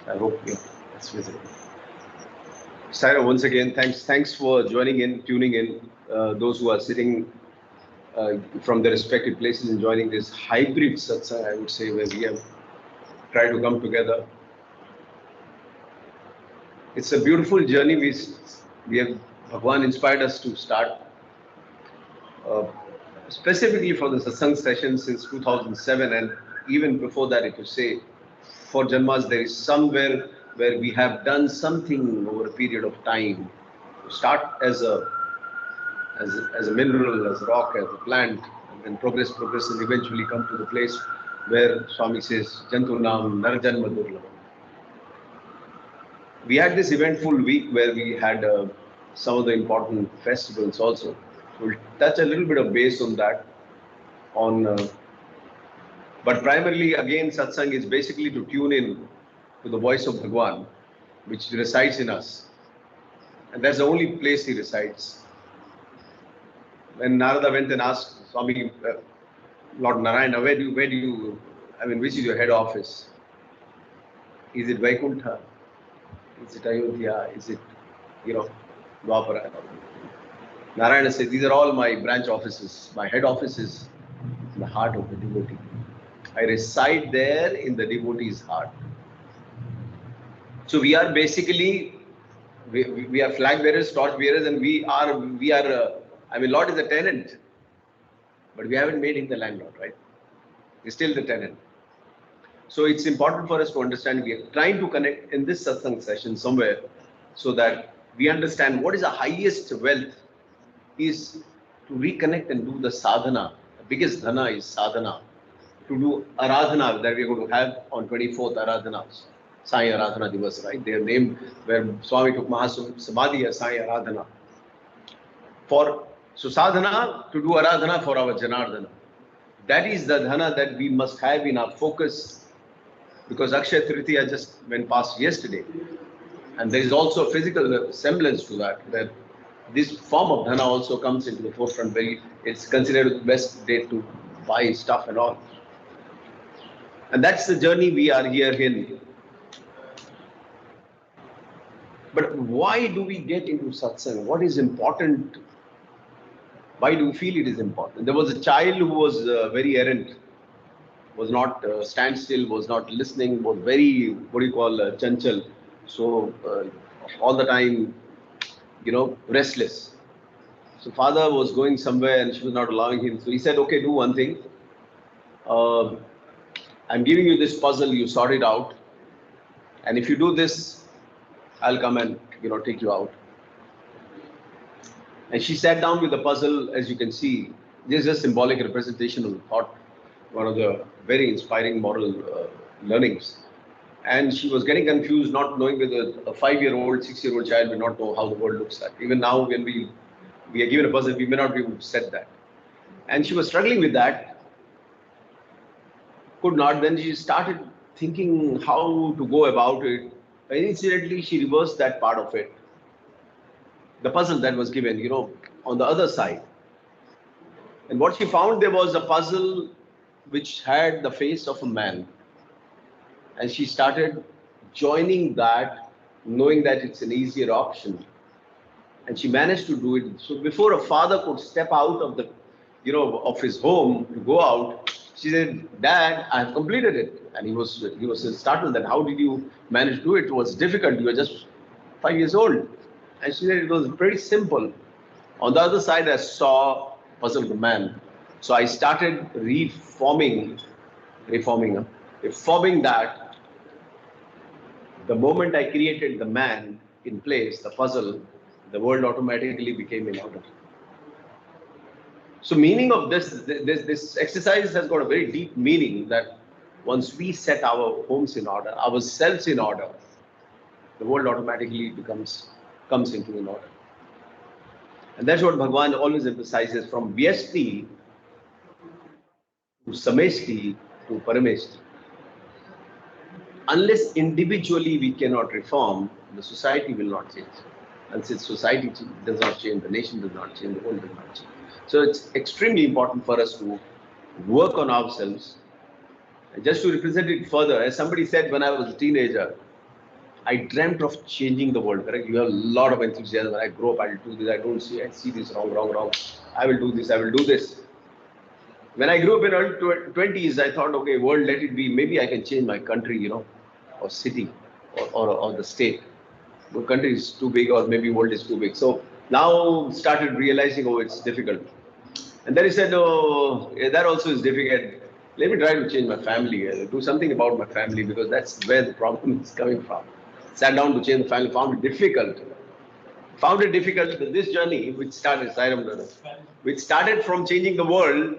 I hope it's visible. Saira, once again, thanks for joining in, tuning in. Those who are sitting from their respective places and joining this hybrid satsang, I would say, where we have tried to come together. It's a beautiful journey. We have Bhagwan inspired us to start specifically for the satsang session since 2007, and even before that, if you say, for Janmas, there is somewhere where we have done something over a period of time. Start as a mineral, as a rock, as a plant, and then progress, and eventually come to the place where Swami says, Jantu Nam Narjanma Durlabha. We had this eventful week where we had some of the important festivals also. We'll touch a little bit of base on that. But primarily, again, satsang is basically to tune in to the voice of Bhagwan, which resides in us. And that's the only place he resides. When Narada went and asked Swami, Lord Narayana, where do you, which is your head office? Is it Vaikuntha? Is it Ayodhya? Is it, Dwapara? Narayana said, these are all my branch offices. My head office is in the heart of the devotee. I reside there in the devotee's heart. So we are basically, we are flag bearers, torch bearers, and we are, Lord is a tenant, but we haven't made him the landlord, right? He's still the tenant. So it's important for us to understand, we are trying to connect in this satsang session somewhere so that we understand what is the highest wealth is to reconnect and do the sadhana. The biggest dhana is sadhana. To do Aradhana that we are going to have on 24th Aradhanas, Sai Aradhana Divas, right? They are named where Swami took Mahasamadhi as Sai Aradhana. So sadhana, to do Aradhana for our Janardana. That is the dhana that we must have in our focus, because Akshaya Tritiya just went past yesterday. And there is also a physical semblance to that this form of dhana also comes into the forefront, where it's considered the best day to buy stuff and all. And that's the journey we are here in. But why do we get into satsang? What is important? Why do we feel it is important? There was a child who was very errant, was not standstill, was not listening, was very, chanchal. So all the time, restless. So father was going somewhere and she was not allowing him. So he said, okay, do one thing. I'm giving you this puzzle, you sort it out. And if you do this, I'll come and, take you out. And she sat down with the puzzle, as you can see. This is a symbolic representation of the thought, one of the very inspiring moral learnings. And she was getting confused, not knowing whether a 5-year-old, 6-year-old child will not know how the world looks like. Even now, when we are given a puzzle, we may not be able to set that. And she was struggling with that. Could not. Then she started thinking how to go about it. And incidentally, she reversed that part of it. The puzzle that was given, on the other side. And what she found, there was a puzzle which had the face of a man. And she started joining that, knowing that it's an easier option. And she managed to do it. So before a father could step out of the, of his home to go out, she said, Dad, I have completed it. And he was startled that how did you manage to do it? It was difficult. You were just 5 years old. And she said it was pretty simple. On the other side, I saw puzzle the man. So I started reforming that. The moment I created the man in place, the puzzle, the world automatically became in order. So meaning of this exercise has got a very deep meaning, that once we set our homes in order, ourselves in order, the world automatically comes into an order. And that's what Bhagwan always emphasizes, from Vyasti to Sameshti to Parameshti. Unless individually we cannot reform, the society will not change. And since society does not change, the nation does not change, the world does not change. So it's extremely important for us to work on ourselves. And just to represent it further, as somebody said when I was a teenager, I dreamt of changing the world, correct? You have a lot of enthusiasm. When I grow up, I'll do this. I see this wrong, wrong, wrong. I will do this. I will do this. When I grew up in early 20s, I thought, okay, world, let it be. Maybe I can change my country, or city, or the state. The country is too big, or maybe world is too big. So now started realizing, oh, it's difficult. And then he said, oh, yeah, that also is difficult. Let me try to change my family, do something about my family, because that's where the problem is coming from. Sat down to change the family, found it difficult. Found it difficult. This journey, which started from changing the world,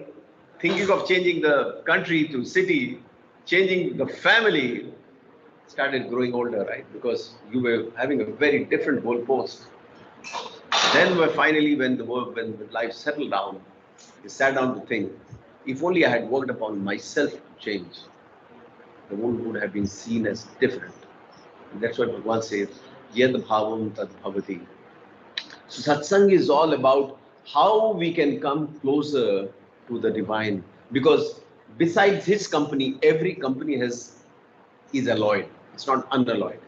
thinking of changing the country to city, changing the family, started growing older, right? Because you were having a very different goalpost. Then finally, when the life settled down, I sat down to think, if only I had worked upon myself to change, the world would have been seen as different. And that's what Bhagavan says, Yad Bhavam Tad Bhavati. So Satsang is all about how we can come closer to the divine. Because besides his company, every company is alloyed. It's not unalloyed.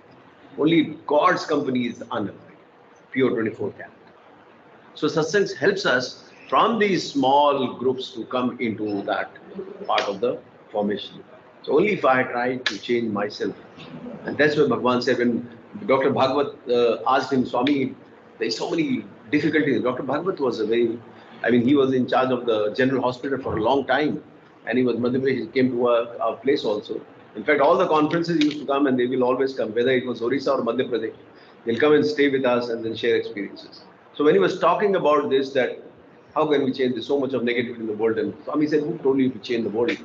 Only God's company is unalloyed, pure 24 karat. So Satsang helps us from these small groups to come into that part of the formation. So only if I try to change myself. And that's what Bhagavan said when Dr. Bhagavat asked him, Swami, there's so many difficulties. Dr. Bhagavat was he was in charge of the general hospital for a long time. And he was Madhya Pradesh, he came to our place also. In fact, all the conferences used to come and they will always come, whether it was Orissa or Madhya Pradesh. They'll come and stay with us and then share experiences. So when he was talking about this, that how can we change? There's so much of negativity in the world. And Swami said, who told you to change the world?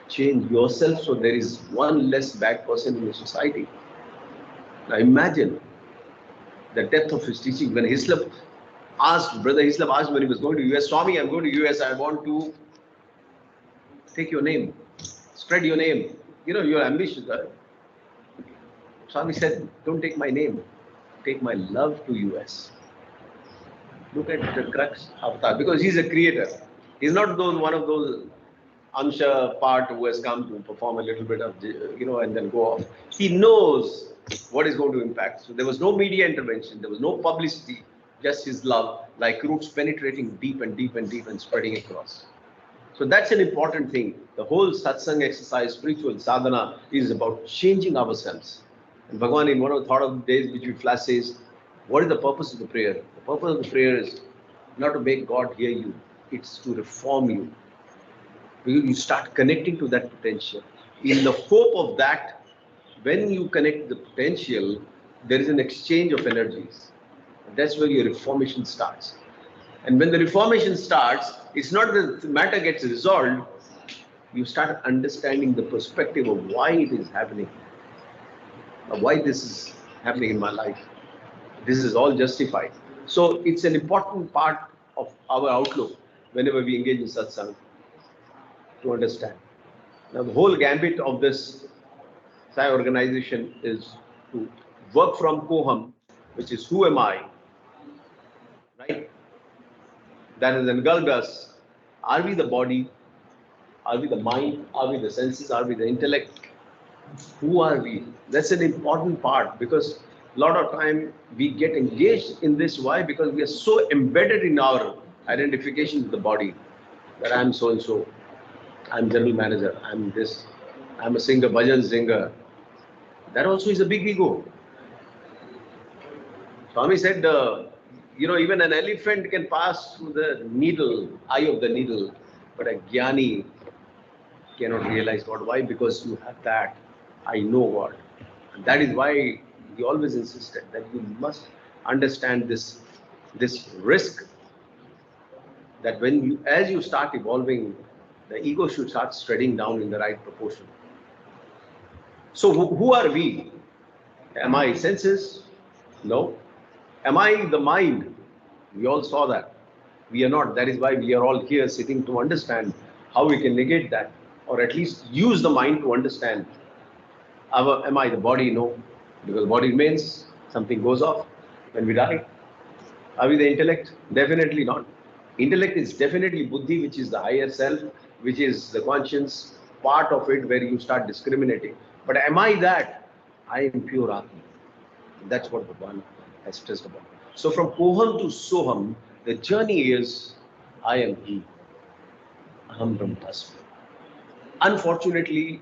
Change yourself so there is one less bad person in the society. Now imagine the depth of his teaching. When Brother Hislop asked when he was going to US, Swami, I'm going to US, I want to take your name, spread your name. You're ambitious. Right? Swami said, don't take my name, take my love to US. Look at the crux avatar, because he's a creator. He's not one of those Amsha part who has come to perform a little bit of, and then go off. He knows what is going to impact. So there was no media intervention, there was no publicity, just his love, like roots penetrating deep and deep and deep and spreading across. So that's an important thing. The whole satsang exercise, spiritual sadhana, is about changing ourselves. And Bhagavan, in one of the thought of the days which we flash, says, what is the purpose of the prayer? The purpose of the prayer is not to make God hear you, it's to reform you. You start connecting to that potential. In the hope of that, when you connect the potential, there is an exchange of energies. That's where your reformation starts. And when the reformation starts, it's not that the matter gets resolved, you start understanding the perspective of why it is happening, or why this is happening in my life. This is all justified. So it's an important part of our outlook whenever we engage in satsang, to understand. Now the whole gambit of this Sai organization is to work from Koham, which is who am I, right? That has engulfed us. Are we the body? Are we the mind? Are we the senses? Are we the intellect? Who are we? That's an important part, because a lot of time we get engaged in this. Why? Because we are so embedded in our identification with the body, that I'm so and so, I'm general manager, I'm this, I'm a singer, bhajan singer. That also is a big ego. Swami said, even an elephant can pass through the eye of the needle, but a jnani cannot realize God. Why? Because you have that, I know God. And that is why he always insisted that you must understand this risk, that as you start evolving, the ego should start spreading down in the right proportion. So who are we? Am I senses? No. Am I the mind? We all saw that. We are not. That is why we are all here sitting to understand how we can negate that, or at least use the mind to understand. Am I the body? No. Because body remains, something goes off when we die. Are we the intellect? Definitely not. Intellect is definitely buddhi, which is the higher self, which is the conscience part of it, where you start discriminating. But am I that? I am pure Atma. That's what Bhagwan has stressed about. So from Koham to Soham, the journey is I am He, Aham Brahmasmi. Unfortunately,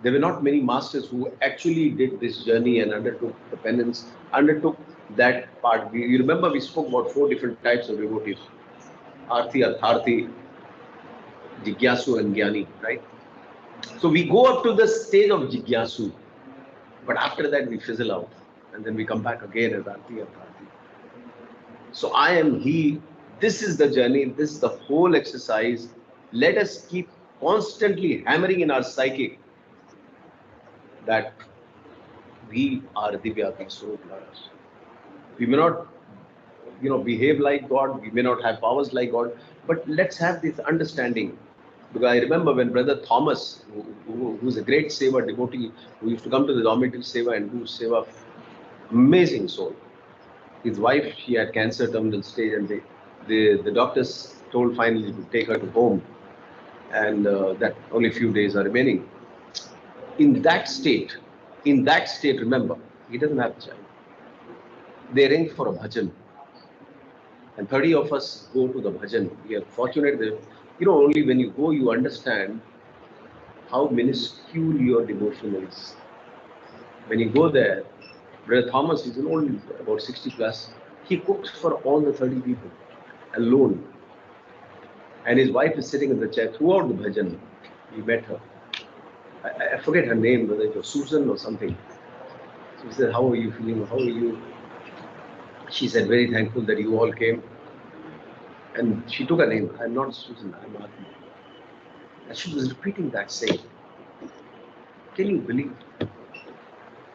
there were not many masters who actually did this journey and undertook the penance, undertook that part. You remember we spoke about 4 different types of devotees: Arthi, Artharthi, Jigyasu, and Jnani, right? So we go up to the stage of Jigyasu, but after that we fizzle out, and then we come back again as Arthi, Artharthi. So I am He. This is the journey. This is the whole exercise. Let us keep constantly hammering in our psyche that we are Divyati Swarup. We may not, behave like God. We may not have powers like God, but let's have this understanding. Because I remember when Brother Thomas, who's a great seva devotee, who used to come to the dormitory seva and do seva, amazing soul. His wife, she had cancer terminal stage, and the doctors told finally to take her to home, and that only few days are remaining. In that state, remember, he doesn't have a child. They arrange for a bhajan, and 30 of us go to the bhajan. We are fortunate that, only when you go, you understand how minuscule your devotion is. When you go there, Brother Thomas is only about 60 plus. He cooked for all the 30 people alone. And his wife is sitting in the chair throughout the bhajan. We met her. I forget her name, whether it was Susan or something. So he said, how are you feeling? How are you? She said, very thankful that you all came. And she took her name. I'm not Susan, I'm Atma. And she was repeating that saying. Can you believe?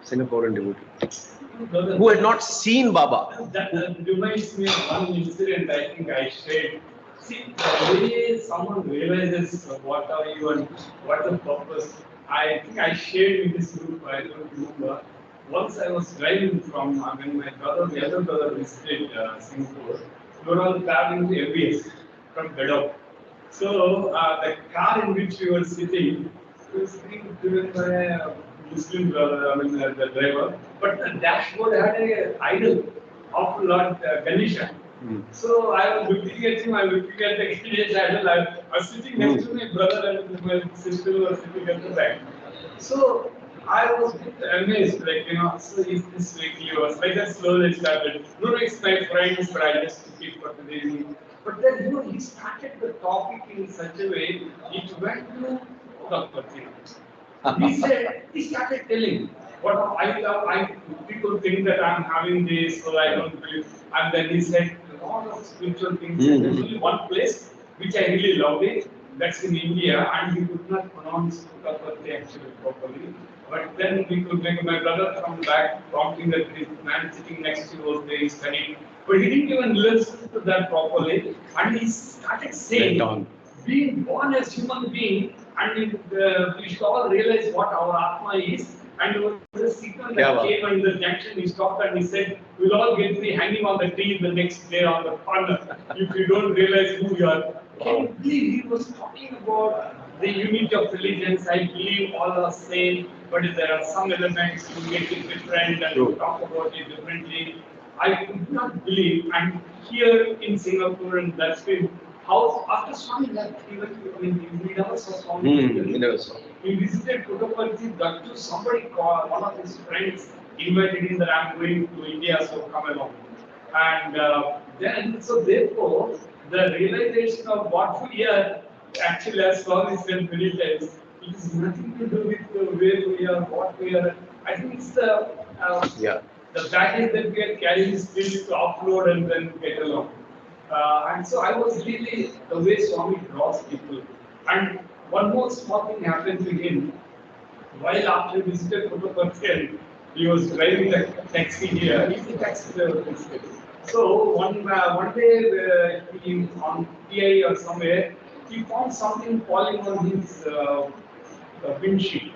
Singaporean devotee who had not seen Baba. That reminds me of one incident I think I shared. See, the way someone realizes what are you and what the purpose, I think I shared with this group, I don't remember. Once I was driving from, when my brother, the other brother visited Singapore, we were all traveling to MBS from Bedok. So the car in which we were sitting was being driven by a Muslim brother, the driver, but the dashboard had an idol of Lord Ganesha. So I was looking at him, I was looking at the Ganesha idol. I was sitting next to my brother and my sister were sitting at the back. So I was a bit amazed, so is this really yours? Like that slowly started. No, it's my friends, but I just took it for today. But then, he started the topic in such a way, it went to the he started telling what I love. People think that I'm having this, so I don't believe. And then he said a lot of spiritual things. And there's only one place which I really loved it. That's in India, and he could not pronounce Puttaparthi actually properly. But then we could make my brother come back, prompting that this man sitting next to was there studying. But he didn't even listen to that properly, and he started saying, being born as human being, and we should all realize what our Atma is. And there was a signal that came in the junction. He stopped and he said, we'll all get to be hanging on the tree the next day on the corner if you don't realize who you are. Can you believe he was talking about the unity of religions? I believe all are same, but there are some elements to make it different and to talk about it differently. I could not believe, and here in Singapore, and that's been how after Swami left, we never saw Swami. We never saw. We visited Puttaparthi, that too, somebody called, one of his friends invited him that I'm going to India, so come along. And then, so therefore, the realization of what we are, actually, as Swami said many times, it is nothing to do with where we are, what we are. I think it's the baggage that we are carrying still to upload and then get along. And so I was really the way Swami draws people. And one more small thing happened to him. While after he visited Puttaparthi, he was driving a taxi here. He's a taxi driver basically. So one day he on TI or somewhere, he found something falling on his windshield.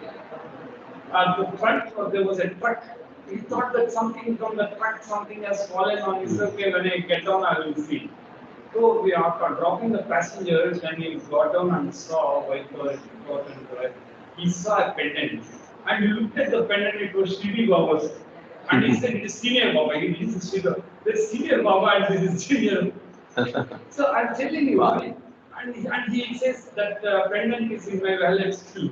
At the front, there was a truck. He thought that something from the truck, something has fallen on his. Okay, when I get down, I will see. So we after dropping the passengers, when he got down and saw white collar, he saw a pendant. And you looked at the pendant, it was Shri Baba's. And he said it is senior Baba. He is Shri. There's senior Baba and there is junior. So I'm telling you, I mean, and he says that pendant is in my wallet still.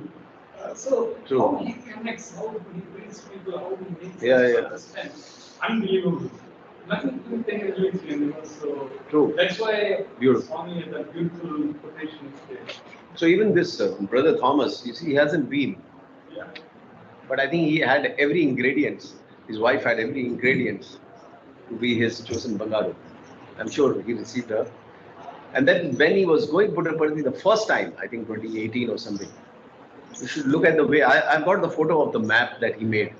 So True. how he connects, how he brings people, how he makes Yeah, us yeah. understand. Unbelievable. Nothing to think against him, you know. So True. that's why Beautiful. Swami has a beautiful quotation there. So even this brother Thomas, you see, he hasn't been, Yeah. but I think he had every ingredients. His wife had every ingredients to be his chosen Bangaru. I'm sure he received her. And then when he was going Puttaparthi the first time, I think 2018 or something, you should look at the way, I've got the photo of the map that he made.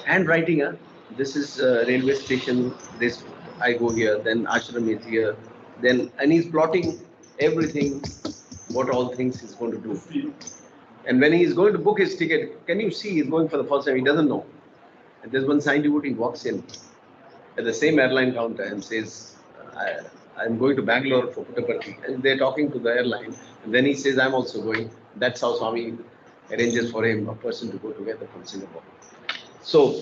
Handwriting, this is railway station, this, I go here, then ashram is here, then, and he's plotting everything, what all things he's going to do. And when he's going to book his ticket, can you see he's going for the first time, he doesn't know. And there's one sign devotee walks in at the same airline counter and says, I'm going to Bangalore for Puttaparthi. And they're talking to the airline. And then he says, I'm also going. That's how Swami arranges for him, a person to go together from Singapore. So,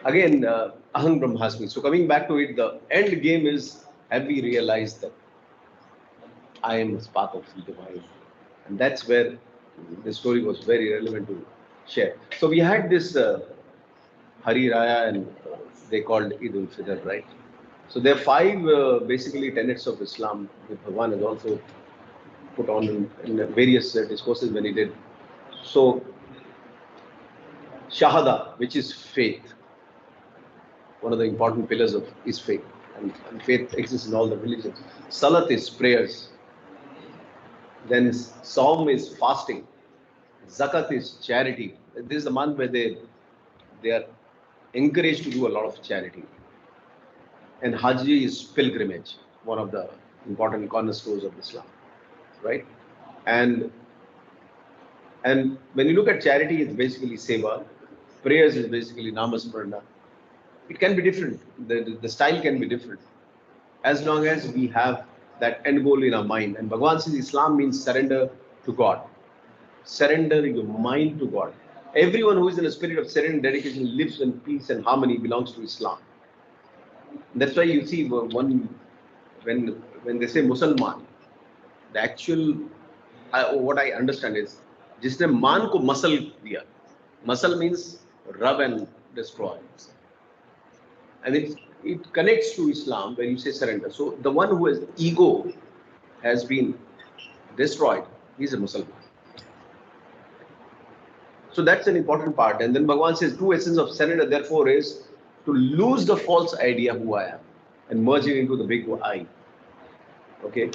again, Aham Brahmasmi. So, coming back to it, the end game is, have we realized that I am a spark of the divine? And that's where the story was very relevant to share. So, we had this Hari Raya and they called Eid ul-Fitr, right? So there are five basically tenets of Islam that Bhagwan has also put on in various discourses when he did. So Shahada, which is faith, one of the important pillars of is faith, and faith exists in all the religions. Salat is prayers. Then Saum is fasting. Zakat is charity. This is the month where they are encouraged to do a lot of charity. And Hajj is pilgrimage, one of the important cornerstones of Islam, right? And when you look at charity, it's basically seva. Prayers is basically namasmarana. It can be different. The style can be different, as long as we have that end goal in our mind. And Bhagavan says Islam means surrender to God. Surrender your mind to God. Everyone who is in a spirit of surrender and dedication lives in peace and harmony belongs to Islam. That's why you see when they say Musalman, the actual what I understand is जिसने मान को muscle दिया. Muscle means rub and destroy. And it connects to Islam when you say surrender. So the one who has ego has been destroyed. He's a Muslim. So that's an important part. And then Bhagavan says true essence of surrender therefore is to lose the false idea who I am and merge it into the big I. Okay?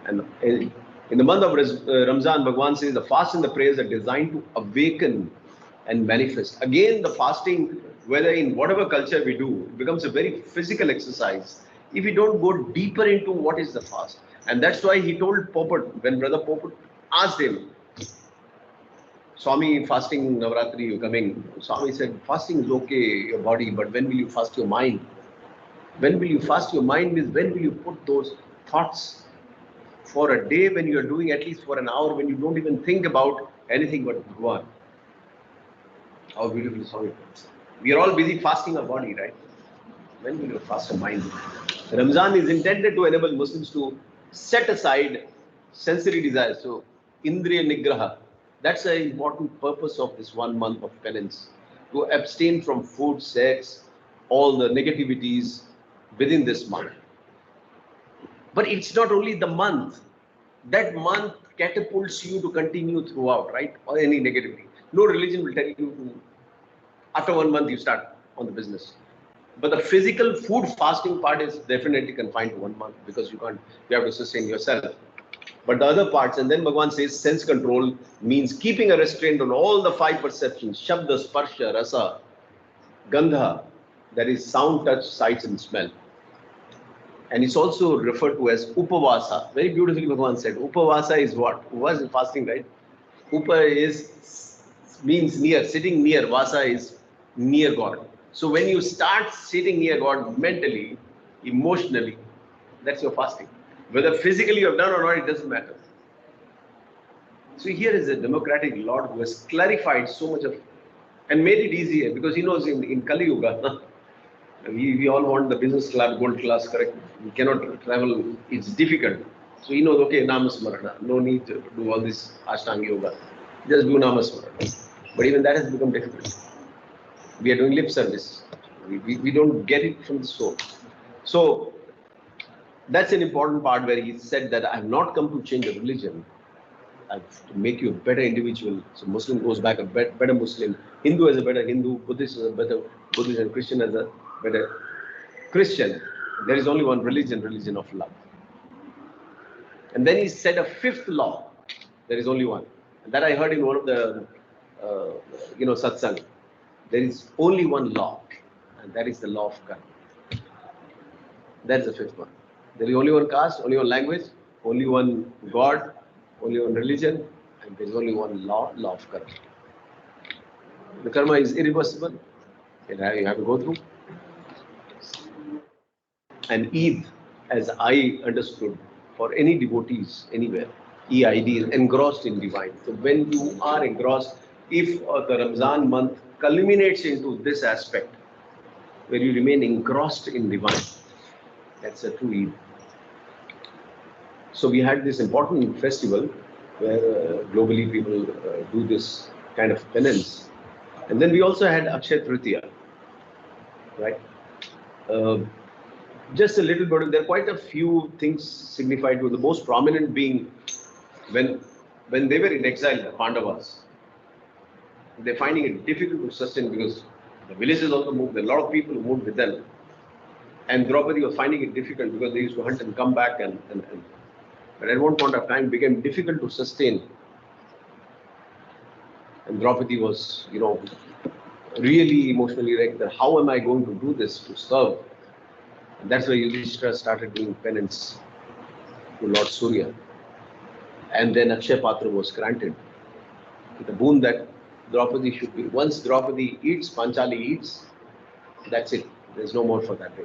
And in the month of Ramzan, Bhagavan says the fast and the prayers are designed to awaken and manifest. Again, the fasting, whether in whatever culture we do, it becomes a very physical exercise if we don't go deeper into what is the fast. And that's why he told Popat, when Brother Popat asked him, Swami, fasting Navratri, you coming? Swami said, fasting is okay, your body, but when will you fast your mind? When will you fast your mind is when will you put those thoughts for a day, when you are doing at least for an hour, when you don't even think about anything but Bhagwan. How beautiful Swami puts. We are all busy fasting our body, right? When will you fast your mind? Ramzan is intended to enable Muslims to set aside sensory desires. So, Indriya Nigraha. That's an important purpose of this 1 month of penance. To abstain from food, sex, all the negativities within this month. But it's not only the month. That month catapults you to continue throughout, right? Or any negativity. No religion will tell you to, after 1 month you start on the business. But the physical food fasting part is definitely confined to 1 month because you have to sustain yourself. But the other parts, and then Bhagavan says sense control means keeping a restraint on all the 5 perceptions, Shabda, Sparsha, Rasa, Gandha, that is sound, touch, sights and smell. And it's also referred to as Upavasa. Very beautifully Bhagavan said, Upavasa is what? Upavasa is fasting, right? Upa means near, sitting near, Vasa is near God. So when you start sitting near God mentally, emotionally, that's your fasting. Whether physically you have done or not, it doesn't matter. So here is a democratic Lord who has clarified so much of and made it easier because he knows in Kali Yuga, we all want the business class, gold class, correct? We cannot travel, it's difficult. So he knows, okay, Namasmarana, no need to do all this Ashtanga Yoga, just do Namasmarana. But even that has become difficult. We are doing lip service. We don't get it from the soul. So that's an important part where he said that I have not come to change the religion. I have to make you a better individual. So Muslim goes back a better Muslim, Hindu as a better Hindu, Buddhist as a better Buddhist, and Christian as a better Christian. There is only one religion, religion of love. And then he said a fifth law. There is only one. And that I heard in one of the, Satsang. There is only one law, and that is the law of karma. That's the fifth one. There is only one caste, only one language, only one God, only one religion, and there is only one law, law of karma. The karma is irreversible. You have to go through. And EID, as I understood, for any devotees anywhere, EID is engrossed in divine. So when you are engrossed, if the Ramzan month culminates into this aspect, where you remain engrossed in divine, that's a true Eid. So we had this important festival where globally people do this kind of penance. And then we also had Akshaya Tritiya, right? Just a little bit, there are quite a few things signified, with the most prominent being when they were in exile, the Pandavas, they're finding it difficult to sustain because the villages also moved, there are a lot of people who moved with them. And Draupadi was finding it difficult because they used to hunt and come back but at one point of time it became difficult to sustain. And Draupadi was, really emotionally wrecked that how am I going to do this to serve? And that's why Yudhishthira started doing penance to Lord Surya. And then Akshaya Patra was granted with the boon that Draupadi should be. Once Draupadi eats, Panchali eats, that's it. There's no more for that day.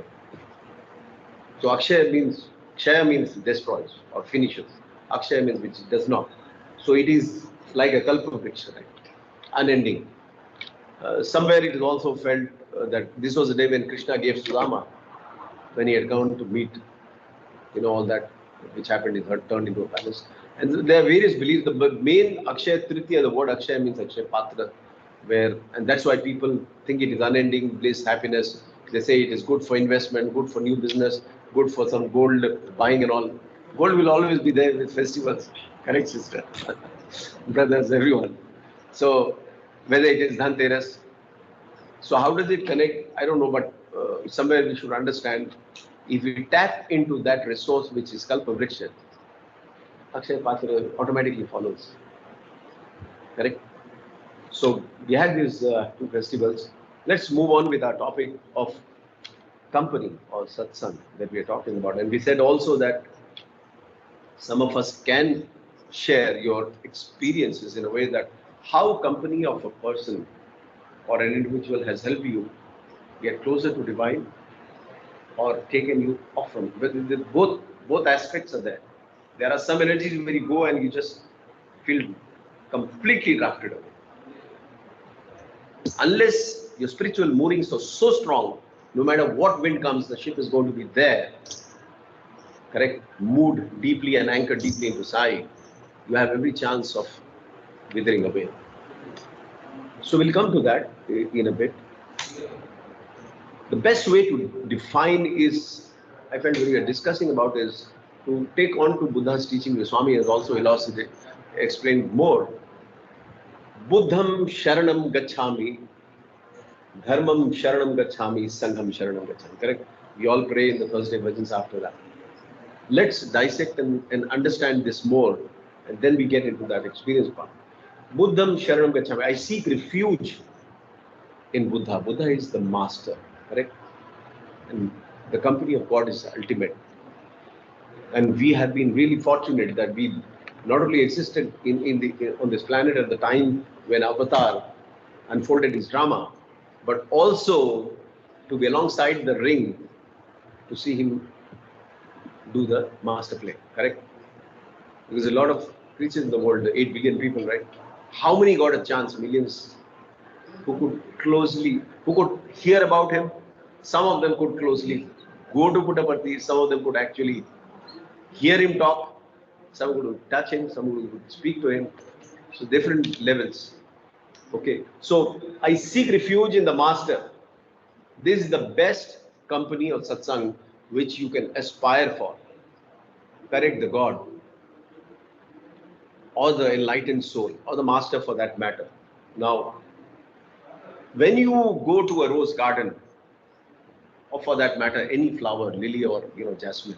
So Akshaya means destroys or finishes. Akshaya means which does not. So it is like a kalpa-vriksha, right? Unending. Somewhere it is also felt that this was the day when Krishna gave Sudama, when he had gone to meet, all that which happened, he turned into a palace. And there are various beliefs. The main Akshaya Tritiya, the word Akshaya means Akshaya Patra, and that's why people think it is unending bliss, happiness. They say it is good for investment, good for new business, good for some gold buying and all. Gold will always be there with festivals. Correct, sister? Brothers, everyone. So whether it is Dhanteras. So how does it connect? I don't know, but somewhere we should understand, if we tap into that resource which is Kalpa-vriksha, Akshaya Patra automatically follows. Correct? So we had these two festivals. Let's move on with our topic of company or Satsang that we are talking about. And we said also that some of us can share your experiences in a way that how company of a person or an individual has helped you get closer to divine or taken you off from it. But both aspects are there. There are some energies where you go and you just feel completely drafted away. Unless your spiritual moorings are so strong, no matter what wind comes, the ship is going to be there. Correct? Moored deeply and anchored deeply into Sai. You have every chance of withering away. So we'll come to that in a bit. The best way to define is, I felt when we are discussing about, is to take on to Buddha's teaching. The Swami has also explained more. Buddham sharanam gacchami, dharmam sharanam gacchami, sangham sharanam gacchami. Correct? We all pray in the Thursday bhajans after that. Let's dissect and understand this more, and then we get into that experience part. Buddham sharanam gacchami. I seek refuge in Buddha. Buddha is the master. Correct? And the company of God is ultimate. And we have been really fortunate that we not only existed on this planet at the time when Avatar unfolded his drama, but also to be alongside the ring to see him do the master play. Correct? Because a lot of creatures in the world, 8 billion people, right? How many got a chance? Millions. who could hear about him. Some of them could closely go to Puttaparthi. Some of them could actually hear him talk. Some could touch him. Some could speak to him. So different levels. Okay. So I seek refuge in the Master. This is the best company of Satsang which you can aspire for. Correct, the God, or the enlightened soul, or the Master for that matter. Now, when you go to a rose garden, or for that matter, any flower, lily or jasmine,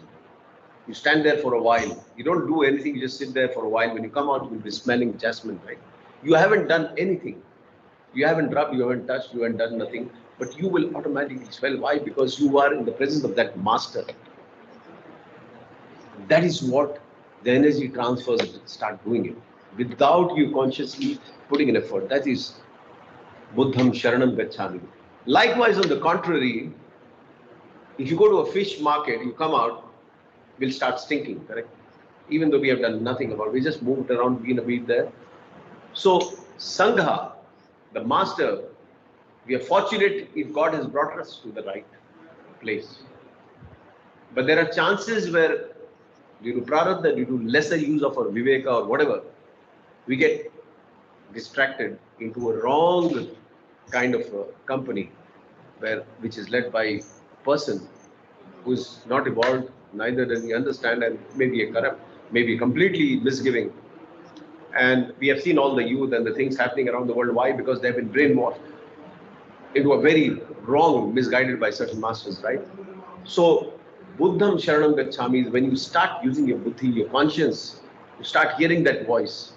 you stand there for a while. You don't do anything, you just sit there for a while. When you come out, you'll be smelling jasmine, right? You haven't done anything. You haven't rubbed, you haven't touched, you haven't done nothing, but you will automatically smell. Why? Because you are in the presence of that Master. That is what the energy transfers start doing it without you consciously putting in effort. That is Buddham Sharanam Gacchami. Likewise, on the contrary, if you go to a fish market, you come out, will start stinking, correct? Even though we have done nothing about it, we just moved around, been a bit there. So, Sangha, the Master, we are fortunate if God has brought us to the right place. But there are chances where, due to prarabdha, due to lesser use of our viveka or whatever, we get distracted into a wrong kind of company, which is led by a person who is not evolved, neither does he understand, and maybe a corrupt, maybe completely misgiving. And we have seen all the youth and the things happening around the world. Why? Because they have been brainwashed into a very wrong, misguided by certain masters, right? So, Buddham Sharanam Gacchami is when you start using your buddhi, your conscience, you start hearing that voice,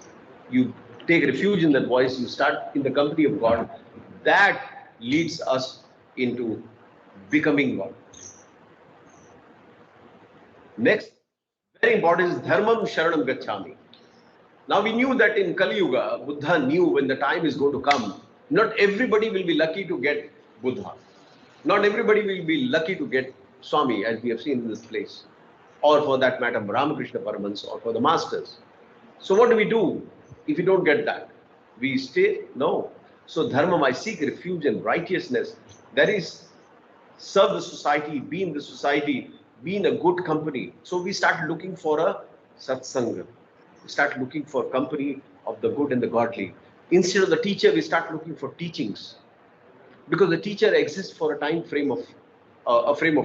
you take refuge in that voice, you start in the company of God. That leads us into becoming God. Next, very important is Dharmam Sharanam Gacchami. Now we knew that in Kali Yuga, Buddha knew when the time is going to come, not everybody will be lucky to get Buddha. Not everybody will be lucky to get Swami, as we have seen in this place, or for that matter, Ramakrishna Paramahansa, or for the masters. So what do we do if we don't get that? We stay? No. So Dharmam, I seek refuge in righteousness. That is, serve the society, be in the society, be in a good company. So we start looking for a Satsang. We start looking for company of the good and the godly. Instead of the teacher, we start looking for teachings. Because the teacher exists for a time frame of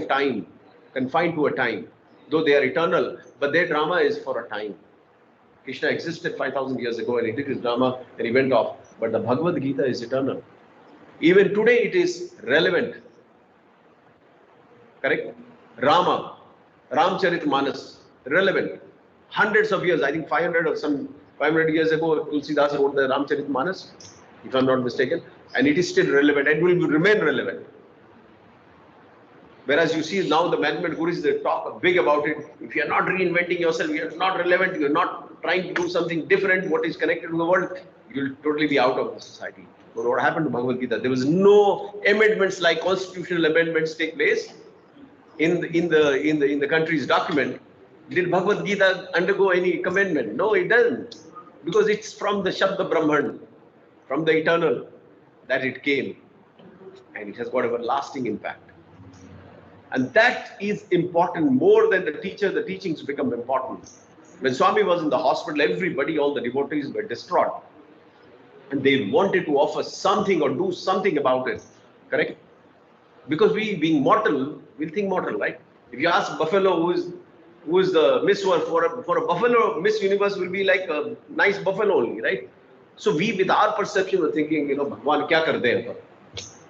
time, confined to a time. Though they are eternal, but their drama is for a time. Krishna existed 5,000 years ago and he did his drama and he went off. But the Bhagavad Gita is eternal. Even today it is relevant. Correct? Ramcharitmanas, relevant. Hundreds of years, I think 500 years ago, Tulsidas wrote the Ramcharitmanas, if I'm not mistaken, and it is still relevant and will remain relevant. Whereas you see now the management gurus, they talk big about it. If you are not reinventing yourself, you are not relevant, you are not trying to do something different, what is connected to the world, you will totally be out of the society. But what happened to Bhagavad Gita? There was no amendments like constitutional amendments take place in the country's document. Did Bhagavad Gita undergo any amendment? No, it doesn't. Because it's from the Shabda Brahman, from the eternal, that it came. And it has got everlasting impact. And that is important more than the teacher. The teachings become important. When Swami was in the hospital, everybody, all the devotees were distraught. And they wanted to offer something or do something about it. Correct? Because we, being mortal, we'll think mortal, right? If you ask Buffalo, who is the Miss World, for a Buffalo, Miss Universe will be like a nice Buffalo only, right? So we, with our perception, were thinking, Bhagwan kya kar de?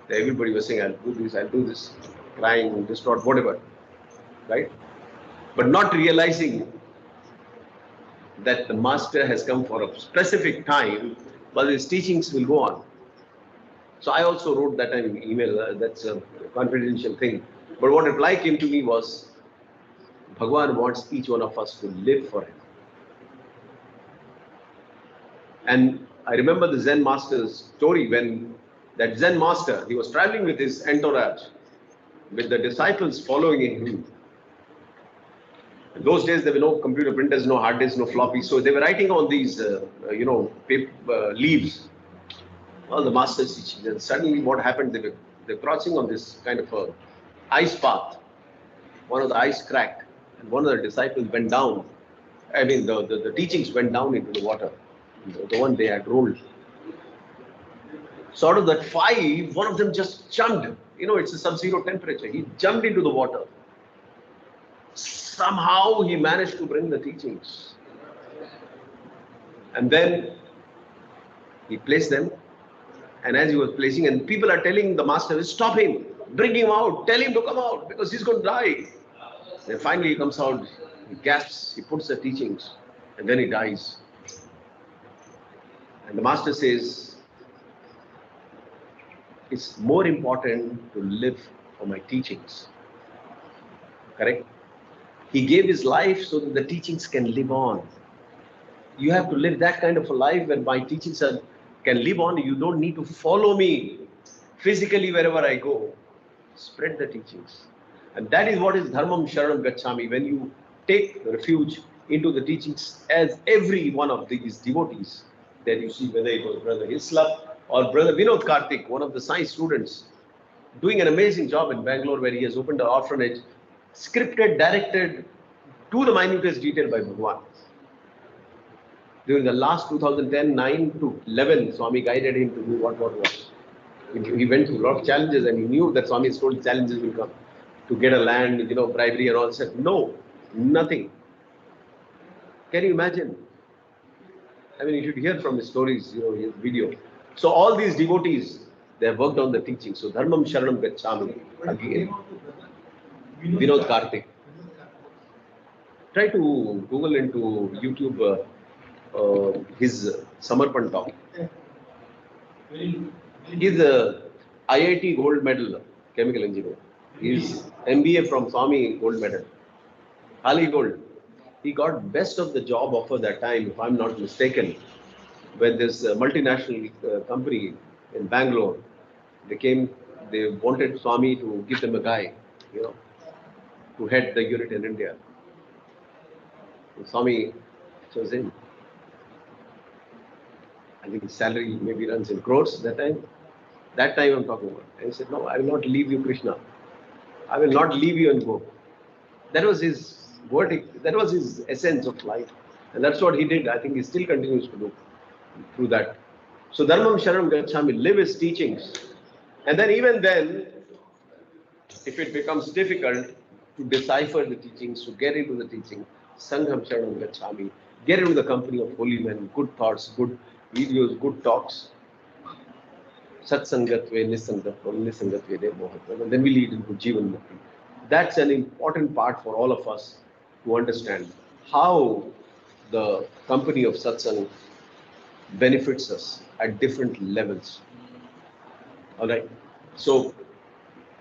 Everybody was saying, I'll do this, crying, distraught, whatever, right? But not realizing that the master has come for a specific time, but his teachings will go on. So I also wrote that time in email, that's a confidential thing. But what reply came to me was, Bhagwan wants each one of us to live for him. And I remember the Zen master's story when that Zen master, he was traveling with his entourage, with the disciples following him. In those days, there were no computer printers, no hard disks, no floppy. So they were writing on these, paper, leaves. all the masters teaching. And suddenly what happened, they're crossing on this kind of a ice path. One of the ice cracked and one of the disciples went down. I mean, the teachings went down into the water, the one they had rolled. So out of that 5, one of them just jumped. It's a sub-zero temperature. He jumped into the water. Somehow he managed to bring the teachings. And then he placed them. And as he was placing, and people are telling the master, stop him, bring him out, tell him to come out because he's going to die. Then finally he comes out, he gasps, he puts the teachings, and then he dies. And the master says, it's more important to live for my teachings. Correct? He gave his life so that the teachings can live on. You have to live that kind of a life where my teachings can live on. You don't need to follow me physically wherever I go. Spread the teachings. And that is what is Dharmam Sharanam Gacchami. When you take refuge into the teachings, as every one of these devotees that you see, whether it was Brother Hislop or Brother Vinod Karthik, one of the science students, doing an amazing job in Bangalore where he has opened an orphanage, scripted, directed to the minutest detail by Bhagwan. During the last 2010, 9 to 11, Swami guided him to do what was. He went through a lot of challenges and he knew that Swami's told challenges will come. To get a land, bribery and all. Said, no, nothing. Can you imagine? I mean, you should hear from his stories, his video. So all these devotees, they have worked on the teaching. So Dharmam Sharanam Gacchami. Again, Vinod Karthik. Try to Google into YouTube his Samarpan talk. He's a IIT gold medal chemical engineer. He's MBA from Swami gold medal. Ali Gold. He got best of the job offer that time, if I'm not mistaken, when this multinational company in Bangalore, they wanted Swami to give them a guy, to head the unit in India. And Swami chose him. I think his salary maybe runs in crores that time. That time I'm talking about. And he said, no, I will not leave you, Krishna. I will not leave you and go. That was his verdict. That was his essence of life. And that's what he did. I think he still continues to do through that. So Dharmam Sharanam Gacchami, live his teachings. And then even then, if it becomes difficult to decipher the teachings, to get into the teaching, Sangham Sharanam Gacchami, get into the company of holy men, good thoughts, good videos, good talks. Satsangatve, Nisangatve, Mohatva. And then we lead into Jivan Mukti. That's an important part for all of us to understand how the company of Satsang benefits us at different levels. All right. So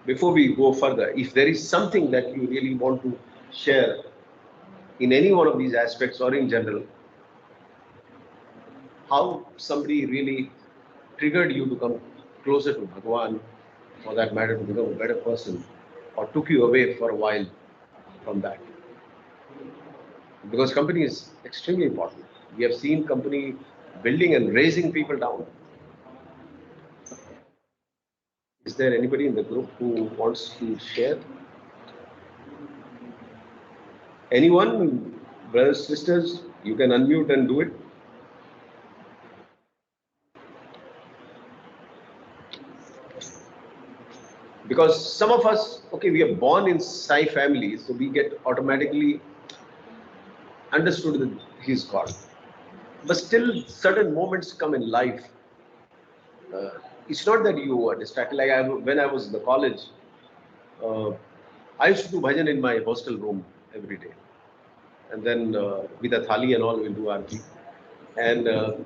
before we go further, if there is something that you really want to share in any one of these aspects or in general, how somebody really triggered you to come closer to Bhagwan, for that matter, to become a better person, or took you away for a while from that. Because company is extremely important. We have seen company building and raising people down. Is there anybody in the group who wants to share? Anyone, brothers, sisters, you can unmute and do it. Because some of us, okay, we are born in Sai families, so we get automatically understood that he's God. But still, certain moments come in life. It's not that you are distracted. Like when I was in the college, I used to do bhajan in my hostel room every day. And then with a thali and all, we'll do aarti. And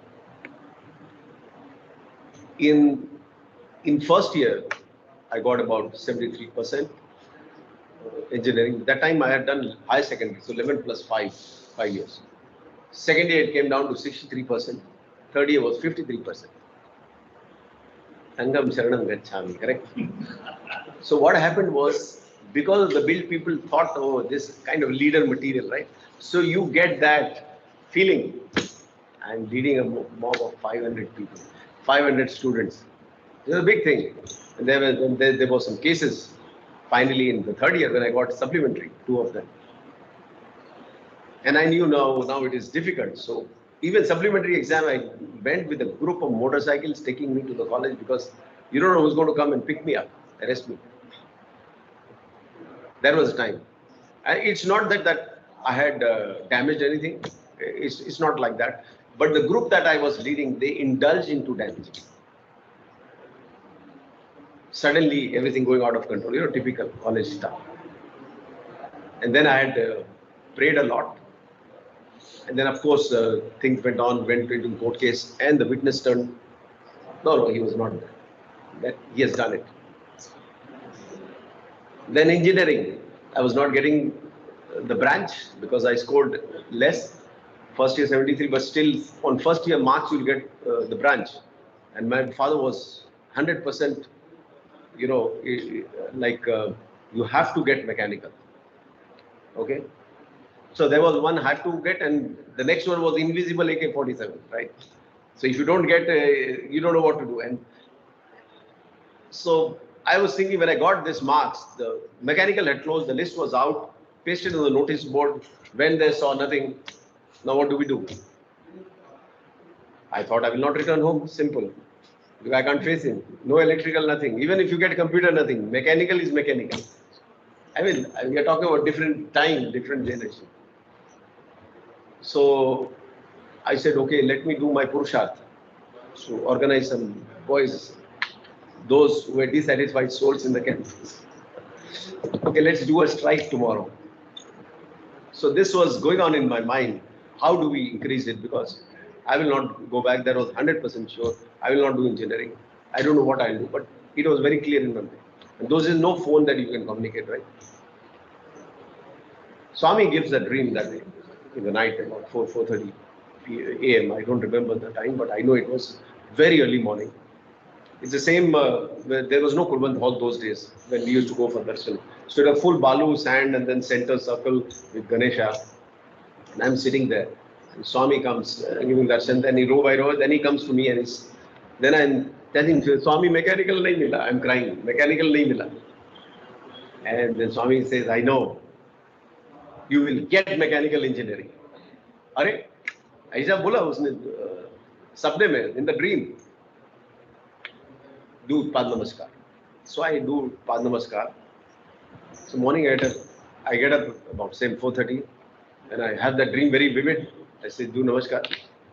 in first year, I got about 73% engineering. That time I had done high secondary, so 11 plus 5 years. Second year it came down to 63%. Third year was 53%. Sangam Sharanam Gacchami, correct? So what happened was, because of the build, people thought, oh, this kind of leader material, right? So you get that feeling. I'm leading a mob of 500 people. 500 students. It was a big thing. And there were some cases. Finally, in the third year, when I got supplementary, 2 of them. And I knew now it is difficult. So even supplementary exam, I went with a group of motorcycles taking me to the college because you don't know who's going to come and pick me up, arrest me. That was the time. And it's not that I had damaged anything. It's not like that. But the group that I was leading, they indulged into damage. Suddenly, everything going out of control. Typical college stuff. And then I had prayed a lot. And then, of course, things went into court case, and the witness turned. No, he was not there. He has done it. Then engineering, I was not getting the branch because I scored less. First year 73, but still on first year marks you'll get the branch. And my father was 100%, you have to get mechanical. Okay. So there was one had to get, and the next one was invisible AK-47, right? So if you don't get, you don't know what to do. And so I was thinking when I got this marks, the mechanical had closed, the list was out, pasted on the notice board. When they saw nothing, now what do we do? I thought I will not return home. Simple. Because I can't face him. No electrical, nothing. Even if you get computer, nothing. Mechanical is mechanical. I mean, we are talking about different time, different generation. So I said, okay, let me do my purusharth. So organize some boys, those who were dissatisfied souls in the campus. Okay, let's do a strike tomorrow. So this was going on in my mind. How do we increase it? Because I will not go back. That was 100% sure. I will not do engineering. I don't know what I'll do, but it was very clear in my mind. And there is no phone that you can communicate, right? Swami gives a dream that day in the night about 4:30 a.m. I don't remember the time, but I know it was very early morning. It's the same, there was no Kurbant hall those days when we used to go for darshan. So it was full balu, sand, and then center circle with Ganesha. And I'm sitting there. And Swami comes giving darshan, then he row by row, then he comes to me and then I'm telling him, Swami, mechanical nahi mila. I'm crying, mechanical nahi mila. And then Swami says, I know, you will get mechanical engineering. Arey, aisa bola usne sapne mein, in the dream. Do Pad Namaskar. So I do Pad Namaskar. So morning I get up about same 4:30 and I have that dream very vivid. I say, do Namaskar.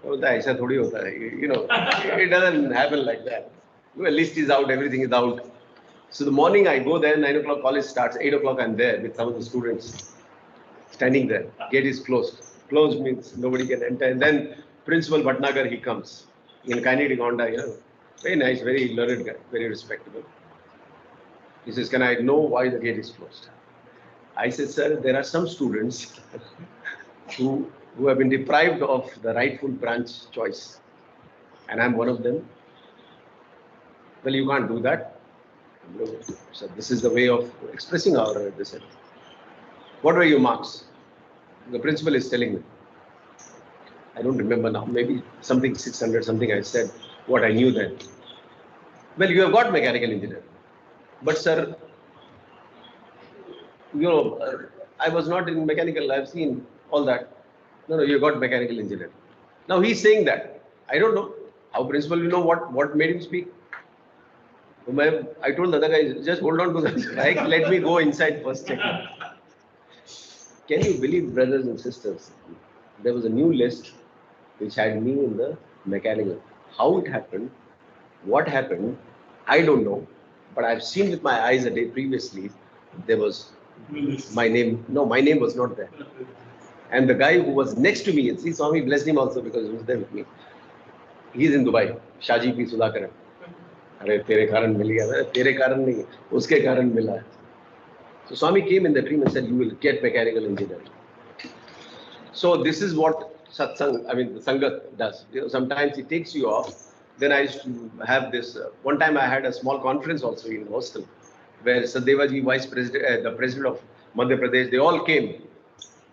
Aisa thodi hota hai. It doesn't happen like that. List is out, everything is out. So the morning I go there, 9 o'clock college starts, 8 o'clock I'm there with some of the students. Standing there, gate is closed. Closed means nobody can enter. And then Principal Bhatnagar, he comes in kinetic Honda, very nice, very learned guy, very respectable. He says, can I know why the gate is closed? I said, sir, there are some students who have been deprived of the rightful branch choice. And I'm one of them. Well, you can't do that. So this is the way of expressing our dissent. What were your marks? The principal is telling me. I don't remember now. Maybe something 600, something I said, what I knew then. Well, you have got mechanical engineering. But sir, I was not in mechanical. I've seen all that. No, you got mechanical engineering. Now he's saying that. I don't know. How principal will know what made him speak? I told the other guy, just hold on to the strike. Let me go inside first. Check. Can you believe, brothers and sisters, there was a new list which had me in the mechanical. How it happened, what happened, I don't know. But I've seen with my eyes a day previously, there was my name. No, my name was not there. And the guy who was next to me, see, Swami blessed him also because he was there with me. He's in Dubai, Shaji P. Sudhakaran. अरे तेरे कारण मिल गया, तेरे कारण नहीं, उसके कारण मिला है. So Swami came in the dream and said, you will get mechanical engineering. So this is what Satsang, the Sangha does. Sometimes it takes you off. Then I used to have this, one time I had a small conference also in hostel, where Sadevaji, vice president, the president of Madhya Pradesh, they all came.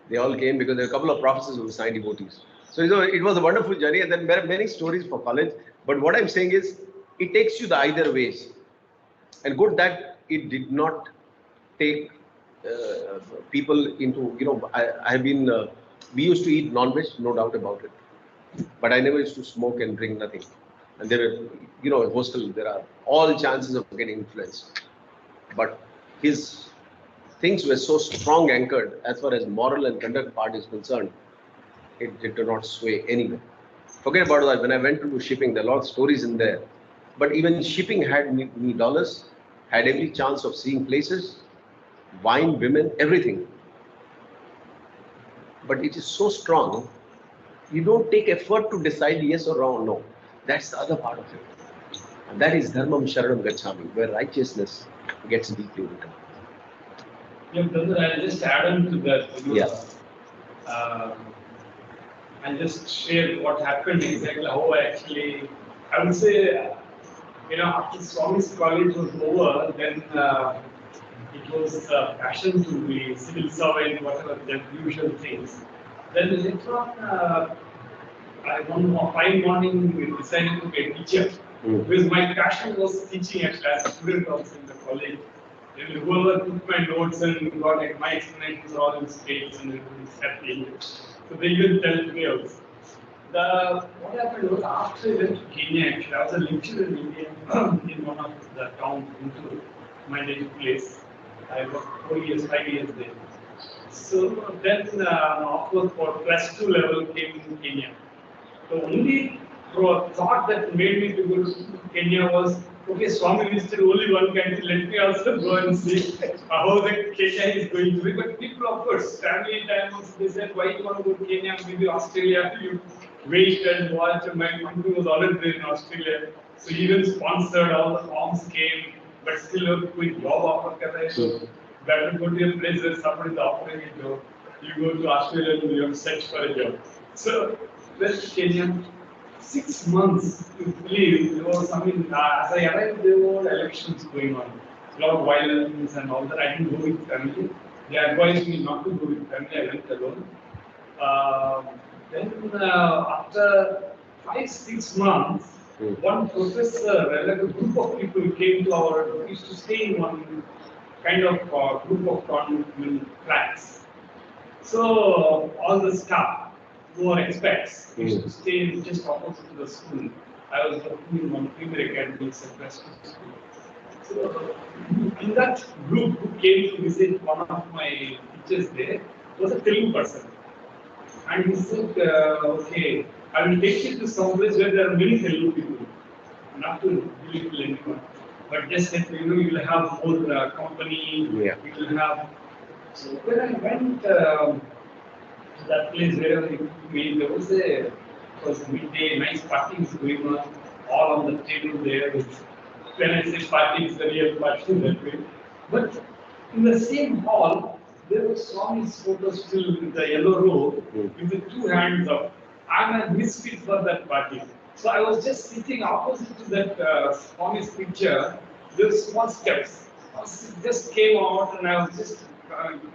They all came because there were a couple of professors who were signed devotees. So it was a wonderful journey, and then there are many stories for college. But what I'm saying is, it takes you the either ways. And good that it did not take people into, I have been, we used to eat non-veg, no doubt about it. But I never used to smoke and drink nothing. And there were, in hostel, there are all chances of getting influenced. But his things were so strong anchored as far as moral and conduct part is concerned, it did not sway anywhere. Forget about that. When I went to do shipping, there are a lot of stories in there. But even shipping had me dollars, had every chance of seeing places, wine, women, everything. But it is so strong, you don't take effort to decide yes or wrong. No, that's the other part of it. And that is dharmam sharanam gacchami, where righteousness gets deeply rooted. Yeah, brother, I'll just add on to that. Yeah. I'll just share what happened exactly, how I would say, after Swami's college was over, then it was passion to be civil servant, whatever the usual things. Then later on, one fine morning, we decided to be a teacher. Because my passion was teaching as a student also in the college. And whoever took my notes and got my explanations all in space and everything's happy. So they even tell me also. What happened was after I went to Kenya, actually, I was a lecturer in India in one of the towns into my native place. I worked 4 years, 5 years there. So then an offer for +2 level came in Kenya. The only thought that made me to go to Kenya was, okay, Swami visited only one country, let me also go and see how the Kenya is going to be. But people, of course, family times, they said, why you want to go to Kenya, maybe Australia, you wait and watch. And my company was already there in Australia. So even sponsored, all the forms came, but still a quick job offer. So better go to a place where somebody is offering a job. You go to Australia and you have to search for a job. So West Kenya, 6 months to believe there was something. As I arrived, there were elections going on, a lot of violence and all that. I didn't go with family. They advised me not to go with family. I went alone. Then after 5-6 months, one professor, like a group of people came to we used to stay in one kind of group of convent flats. So all the staff who are expats used to stay just opposite to the school. I was working in one primary academy, it's a school. So in that group who came to visit, one of my teachers there was a Telugu person. And he said, okay, I will take you to some place where there are many Telugu people. Not to belittle anyone, but just that you will have more company, you will have. So when I went to that place where there was midday, nice parties going on, all on the table there. When I say party, it's the real party that way. But in the same hall, there was Swami's photo still with the yellow robe, with the 2 hands up. I'm a misfit for that party. So I was just sitting opposite to that Swami's picture. There were small steps. I just came out and I was just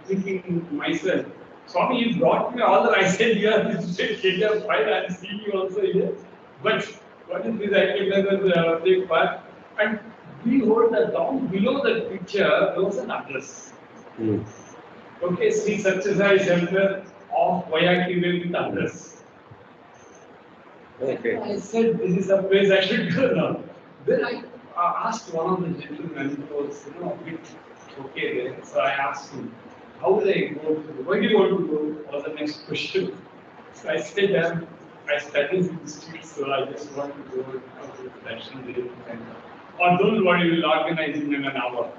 thinking to myself, Swami, you brought me all that I said here. This is Kenya, fine, I'm seeing you also here. But what is this? I can never take part. And we hold that down below that picture, there was an address. Okay, Sri Satsang Center of Vayaki with address. Okay. I said, this is a place I should go now. Then I asked one of the gentlemen who was, a bit okay there. So I asked him, how will I go? Where do you want to go? Was the next question. So I said, I study in the street, so I just want to go and have a session there. Or don't worry, we will organize in an hour.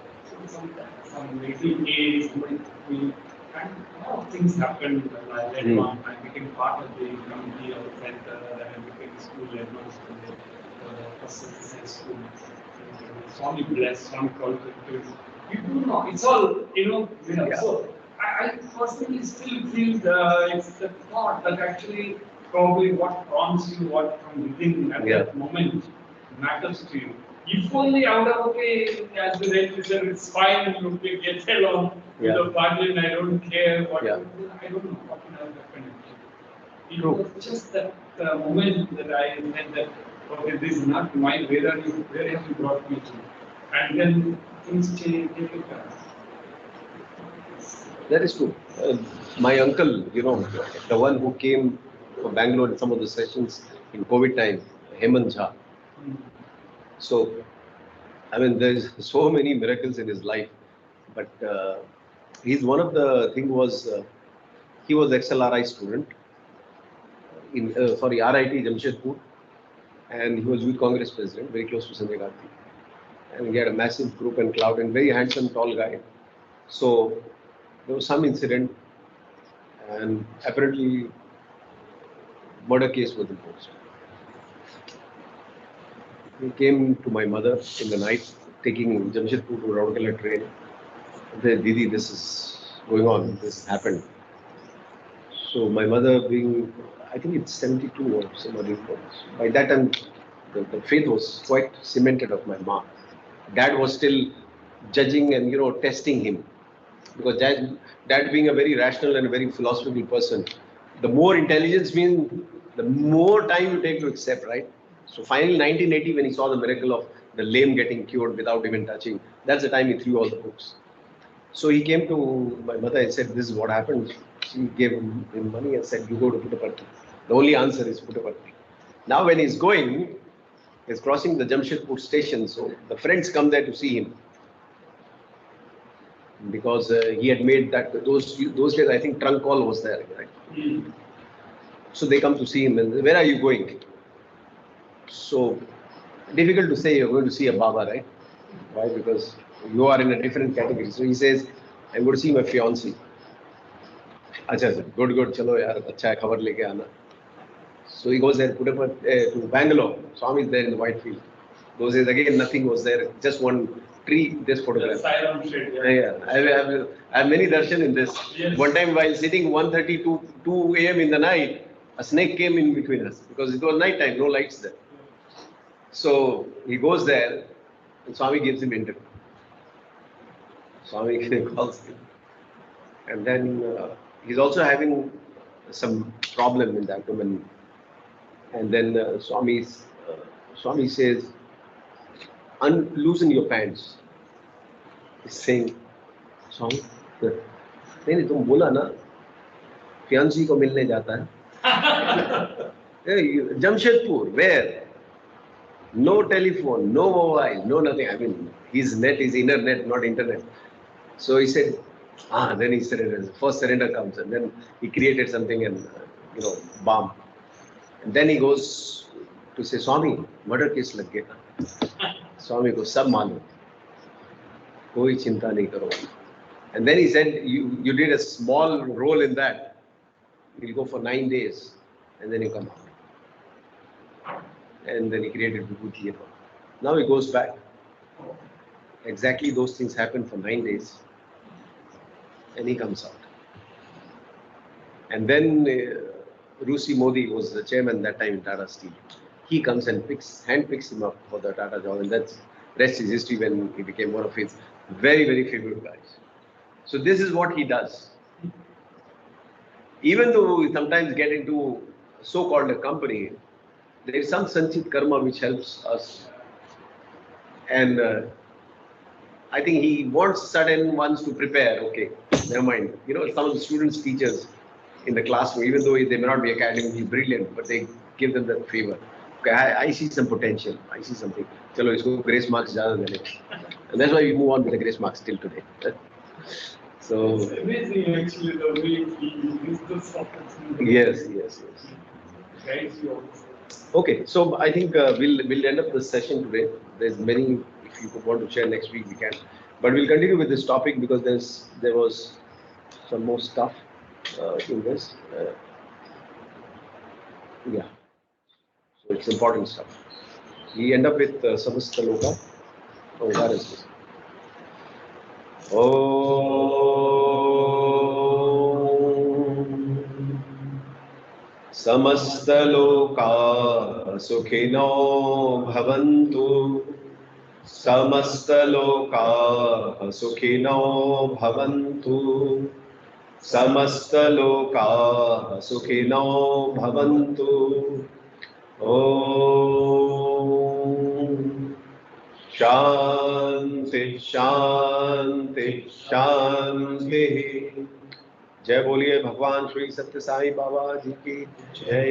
So some little case, and a lot of things happened. I led on, I became part of the committee of the center, then I became school headmaster for the first high school. Swami blessed, Swami called it. You do know, it's all, so I personally still feel it's the thought that actually probably what prompts you, what from within at that moment matters to you. If only I would have, okay, as the rightly said, it's fine, you get along with the party and I don't care what, I don't know what would have happened. It was just that moment that I said that okay, this is not my where have you brought me to? And then things change. That is true. My uncle, the one who came from Bangalore in some of the sessions in COVID time, Hemant Jha. So, I mean, there's so many miracles in his life, but he's one of the thing was he was XLRI student in RIT Jamshedpur, and he was Youth Congress president, very close to Sanjay Gandhi, and he had a massive group and cloud and very handsome, tall guy. So there was some incident, and apparently murder case was imposed. He came to my mother in the night, taking Jamshedpur to Rourkela train. He said, Didi, this is going on, this happened. So my mother being, I think it's 72 or somebody. By that time, the faith was quite cemented of my mom. Dad was still judging and, testing him. Because dad being a very rational and a very philosophical person, the more intelligence means, the more time you take to accept, right? So finally, 1980, when he saw the miracle of the lame getting cured without even touching, that's the time he threw all the books. So he came to my mother and said, this is what happened. She gave him money and said, you go to Puttaparthi. The only answer is Puttaparthi. Now when he's going, he's crossing the Jamshedpur station. So the friends come there to see him. Because he had made that, those days, I think trunk call was there, right? So they come to see him and where are you going? So difficult to say you're going to see a Baba, right? Why? Because you are in a different category. So he says, I'm going to see my fiancée. Acha, good, chalo yaar, acha hai, khabar leke aana. So he goes there, to Bangalore. Swami is there in the white field. Those days again, nothing was there, just one tree, this photograph. Yeah. I have many darshan in this. Yes. One time while sitting 1:30 to 2 a.m. in the night, a snake came in between us because it was night time, no lights there. So he goes there and Swami gives him interview. Swami calls him. And then he's also having some problem in the abdomen. And then Swami says, loosen your pants. He's saying, Swami, नहीं तुम बोला ना fiancée को मिलने जाता है. Jamshedpur, where? No telephone, no mobile, no nothing. I mean, his net is inner net, not internet. So he said, then he surrendered. First surrender comes, and then he created something and, bomb. And then he goes to say, Swami, murder case lag gaya. Swami ko sab malum. Koi chinta nahi karo. And then he said, you did a small role in that. You'll go for 9 days, and then you come out. And then he created Vibhuti. Now he goes back. Exactly those things happen for 9 days. And he comes out. And then Rusi Modi was the chairman that time in Tata Steel. He comes and handpicks him up for the Tata job. And that's rest is history when he became one of his very, very favorite guys. So this is what he does. Even though we sometimes get into so-called a company, there is some sanchit karma which helps us. And I think he wants certain ones to prepare. Okay, never mind. Some of the students, teachers in the classroom, even though they may not be academically brilliant, but they give them that favor. Okay, I see some potential. I see something. Chalo, isko grace marks zyada dene. And that's why we move on with the grace marks till today. So it's amazing actually the way he used the softness. Yes. Guides you. Okay, so I think we'll end up this session today. There's many. If you want to share next week, we can. But we'll continue with this topic because there was some more stuff in this. Yeah. So it's important stuff. We end up with Samasta Loka. Oh, where is this? Samastaloka sukhino bhavantu. Samastaloka sukhino bhavantu. Samastaloka sukhino bhavantu. Om Shanti Shanti Shanti. जय बोलिए भगवान श्री सत्य साई बाबा जी की जय.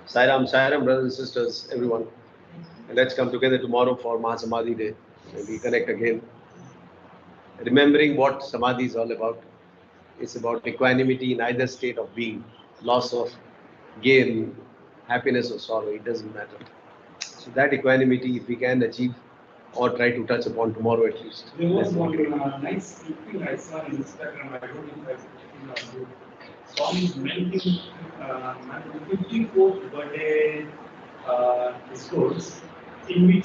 Sai Ram, brothers and sisters, everyone. And let's come together tomorrow for Mahasamadhi Day. And we connect again. Remembering what Samadhi is all about. It's about equanimity in either state of being. Loss of gain, happiness or sorrow, it doesn't matter. So that equanimity, if we can achieve or try to touch upon tomorrow at least. There was one nice clipping I saw on Instagram. I don't know if I saw it. Swami's 54th birthday discourse, in which